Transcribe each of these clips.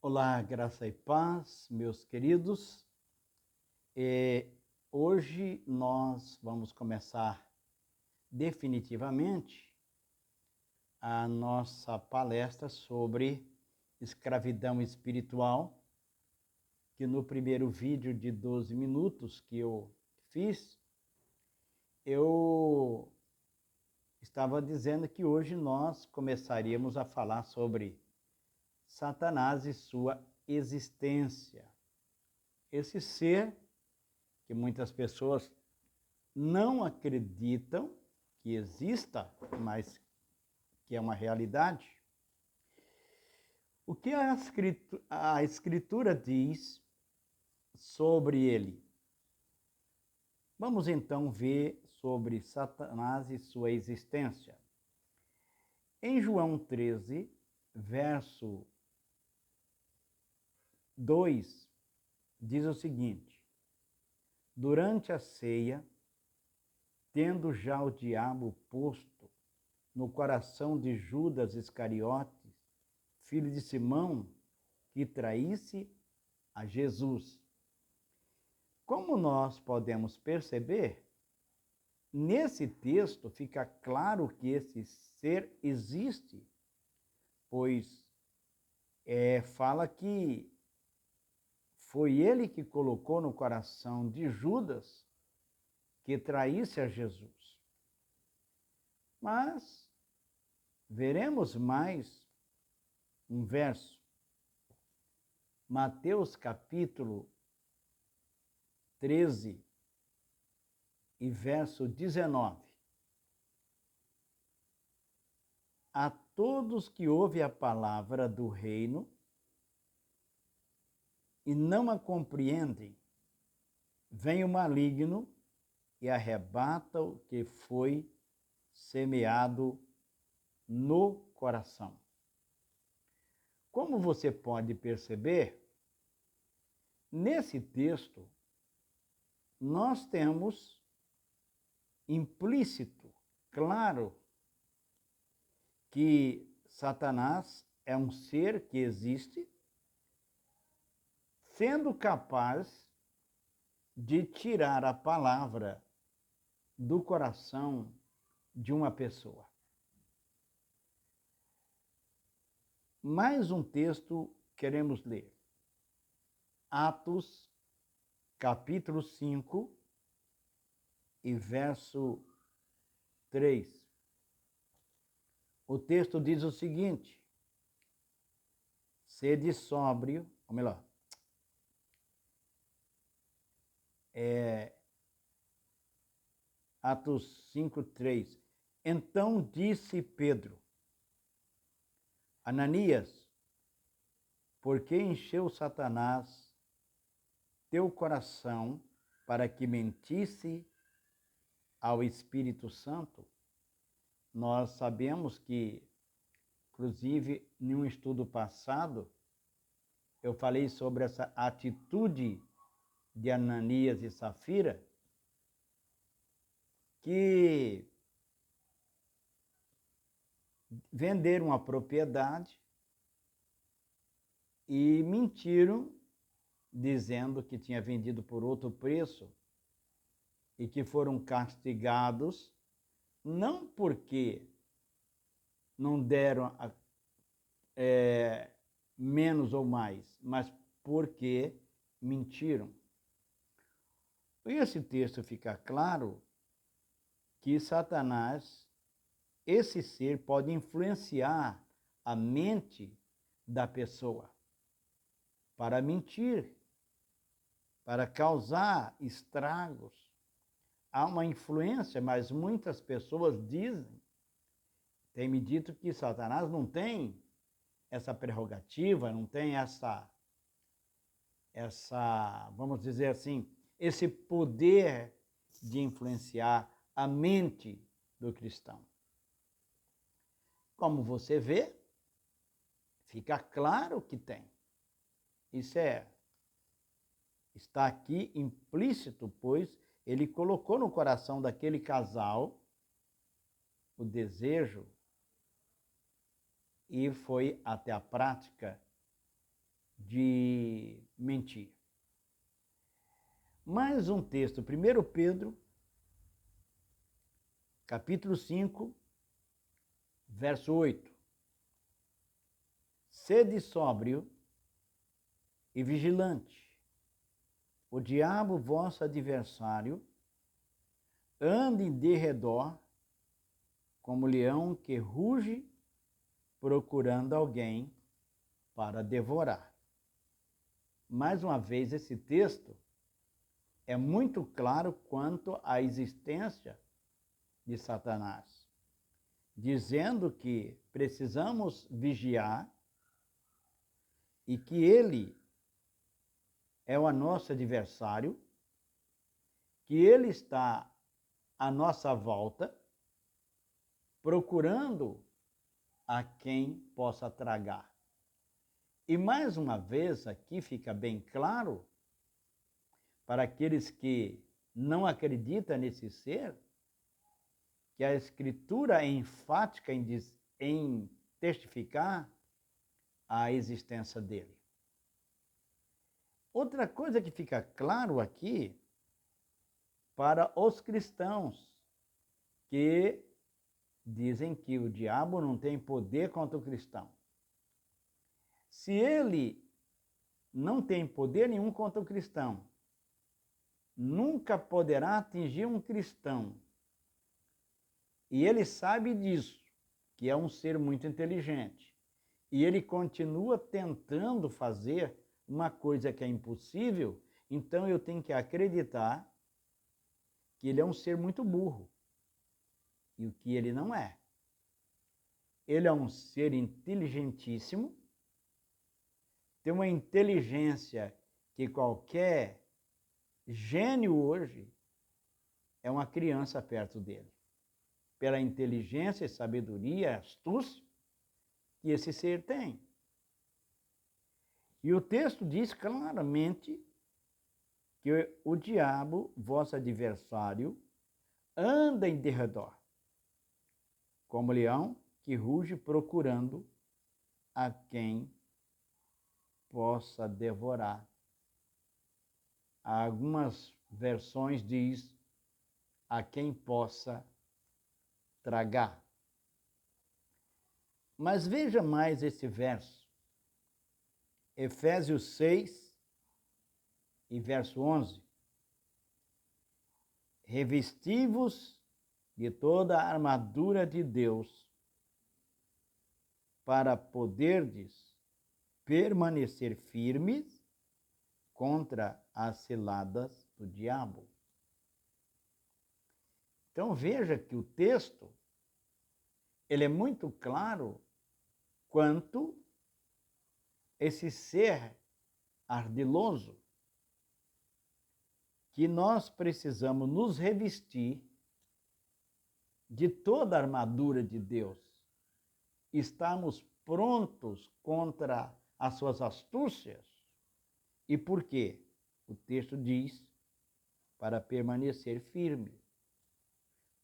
Olá, graça e paz, meus queridos. Hoje nós vamos começar definitivamente a nossa palestra sobre escravidão espiritual, que no primeiro vídeo de 12 minutos que eu fiz, eu estava dizendo que hoje nós começaríamos a falar sobre Satanás e sua existência. Esse ser que muitas pessoas não acreditam que exista, mas que é uma realidade. O que a Escritura diz sobre ele? Vamos então ver sobre Satanás e sua existência. Em João 13, verso 2, diz o seguinte: durante a ceia, tendo já o diabo posto no coração de Judas Iscariotes, filho de Simão, que traísse a Jesus. Como nós podemos perceber, nesse texto fica claro que esse ser existe, pois fala que foi ele que colocou no coração de Judas que traísse a Jesus. Mas veremos mais um verso. Mateus capítulo 13 e verso 19. A todos que ouvem a palavra do reino e não a compreendem, vem o maligno e arrebata o que foi semeado no coração. Como você pode perceber, nesse texto, nós temos implícito, claro, que Satanás é um ser que existe, sendo capaz de tirar a palavra do coração de uma pessoa. Mais um texto queremos ler. Atos, capítulo 5 e verso 3. O texto diz o seguinte: sede sóbrio, ou melhor, Atos 5, 3. Então disse Pedro: Ananias, por que encheu Satanás teu coração para que mentisse ao Espírito Santo? Nós sabemos que, inclusive, em um estudo passado, eu falei sobre essa atitude de Ananias e Safira, que venderam a propriedade e mentiram, dizendo que tinha vendido por outro preço e que foram castigados, não porque não deram menos ou mais, mas porque mentiram. Esse texto fica claro que Satanás, esse ser, pode influenciar a mente da pessoa para mentir, para causar estragos. Há uma influência, mas muitas pessoas dizem, têm me dito que Satanás não tem essa prerrogativa, não tem essa, vamos dizer assim, esse poder de influenciar a mente do cristão. Como você vê, fica claro que tem. Isso está aqui implícito, pois ele colocou no coração daquele casal o desejo e foi até a prática de mentir. Mais um texto, 1 Pedro, capítulo 5, verso 8. Sede sóbrio e vigilante. O diabo, vosso adversário, anda em derredor como leão que ruge, procurando alguém para devorar. Mais uma vez, esse texto é muito claro quanto à existência de Satanás, dizendo que precisamos vigiar e que ele é o nosso adversário, que ele está à nossa volta, procurando a quem possa tragar. E mais uma vez aqui fica bem claro para aqueles que não acreditam nesse ser, que a Escritura é enfática em testificar a existência dele. Outra coisa que fica claro aqui para os cristãos que dizem que o diabo não tem poder contra o cristão. Se ele não tem poder nenhum contra o cristão, nunca poderá atingir um cristão. E ele sabe disso, que é um ser muito inteligente. E ele continua tentando fazer uma coisa que é impossível, então eu tenho que acreditar que ele é um ser muito burro. E o que ele não é. Ele é um ser inteligentíssimo, tem uma inteligência que qualquer gênio hoje é uma criança perto dele. Pela inteligência, sabedoria, astúcia que esse ser tem. E o texto diz claramente que o diabo, vosso adversário, anda em derredor, como leão que ruge procurando a quem possa devorar. Algumas versões diz a quem possa tragar. Mas veja mais esse verso. Efésios 6 e verso 11. Revesti-vos de toda a armadura de Deus, para poderdes permanecer firmes contra as ciladas do diabo. Então veja que o texto ele é muito claro quanto esse ser ardiloso que nós precisamos nos revestir de toda a armadura de Deus. Estamos prontos contra as suas astúcias. E por quê? O texto diz para permanecer firme,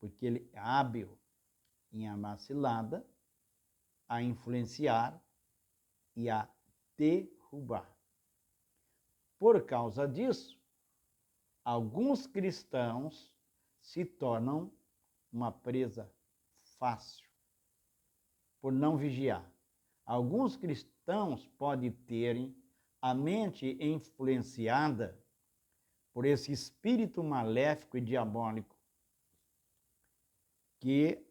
porque ele é hábil em armar cilada, a influenciar e a derrubar. Por causa disso, alguns cristãos se tornam uma presa fácil, por não vigiar. Alguns cristãos podem terem a mente influenciada por esse espírito maléfico e diabólico que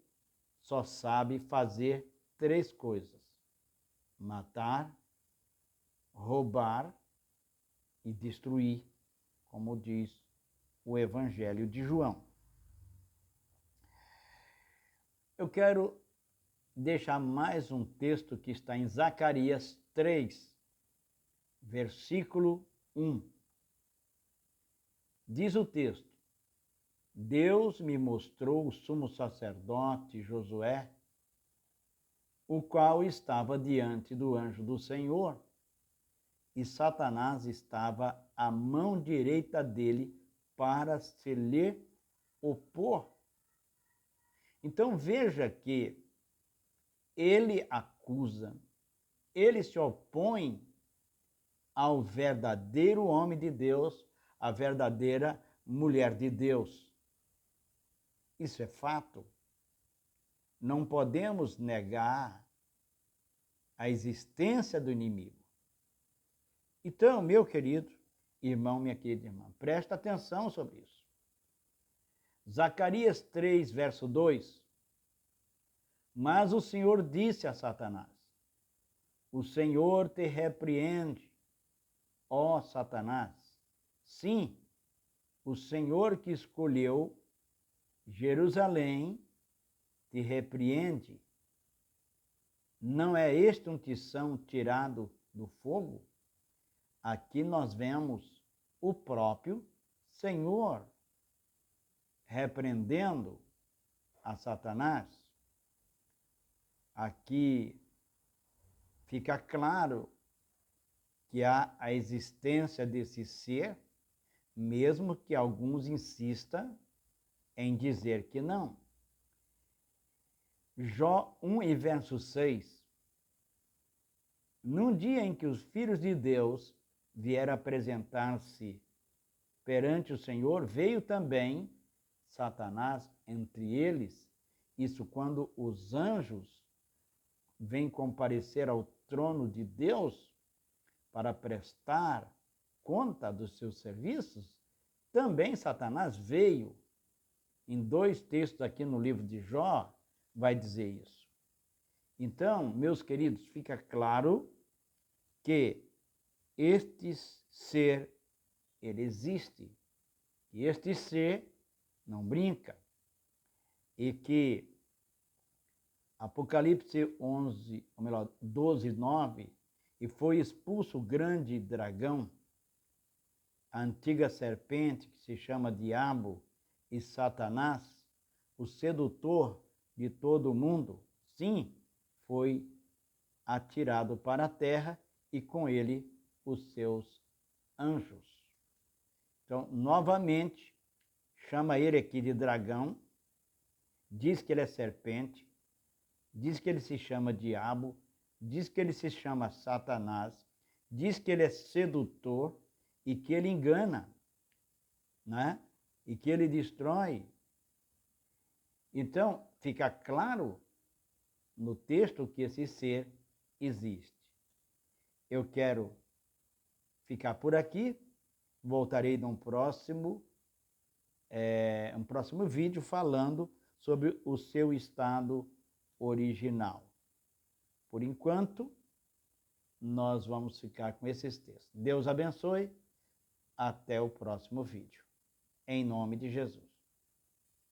só sabe fazer 3 coisas: matar, roubar e destruir, como diz o Evangelho de João. Eu quero deixar mais um texto que está em Zacarias 3, versículo 1. Diz o texto: Deus me mostrou o sumo sacerdote Josué, o qual estava diante do anjo do Senhor, e Satanás estava à mão direita dele para se lhe opor. Então veja que ele acusa, ele se opõe ao verdadeiro homem de Deus, à verdadeira mulher de Deus. Isso é fato. Não podemos negar a existência do inimigo. Então, meu querido irmão, minha querida irmã, presta atenção sobre isso. Zacarias 3, verso 2. Mas o Senhor disse a Satanás: o Senhor te repreende, ó Satanás. Sim, o Senhor que escolheu Jerusalém te repreende. Não é este um tição tirado do fogo? Aqui nós vemos o próprio Senhor repreendendo a Satanás. Aqui fica claro que há a existência desse ser, mesmo que alguns insistam em dizer que não. Jó 1 e verso 6. Num dia em que os filhos de Deus vieram apresentar-se perante o Senhor, veio também Satanás entre eles. Isso quando os anjos vêm comparecer ao trono de Deus para prestar conta dos seus serviços, também Satanás veio. Em 2 textos aqui no livro de Jó, vai dizer isso. Então, meus queridos, fica claro que este ser, ele existe. E este ser não brinca. E que Apocalipse 12, 9, e foi expulso o grande dragão, a antiga serpente que se chama Diabo e Satanás, o sedutor de todo o mundo. Sim, foi atirado para a terra e com ele os seus anjos. Então, novamente, chama ele aqui de dragão, diz que ele é serpente, diz que ele se chama diabo, diz que ele se chama Satanás, diz que ele é sedutor e que ele engana, né? E que ele destrói. Então, fica claro no texto que esse ser existe. Eu quero ficar por aqui, voltarei num próximo vídeo falando sobre o seu estado original. Por enquanto, nós vamos ficar com esses textos. Deus abençoe. Até o próximo vídeo. Em nome de Jesus.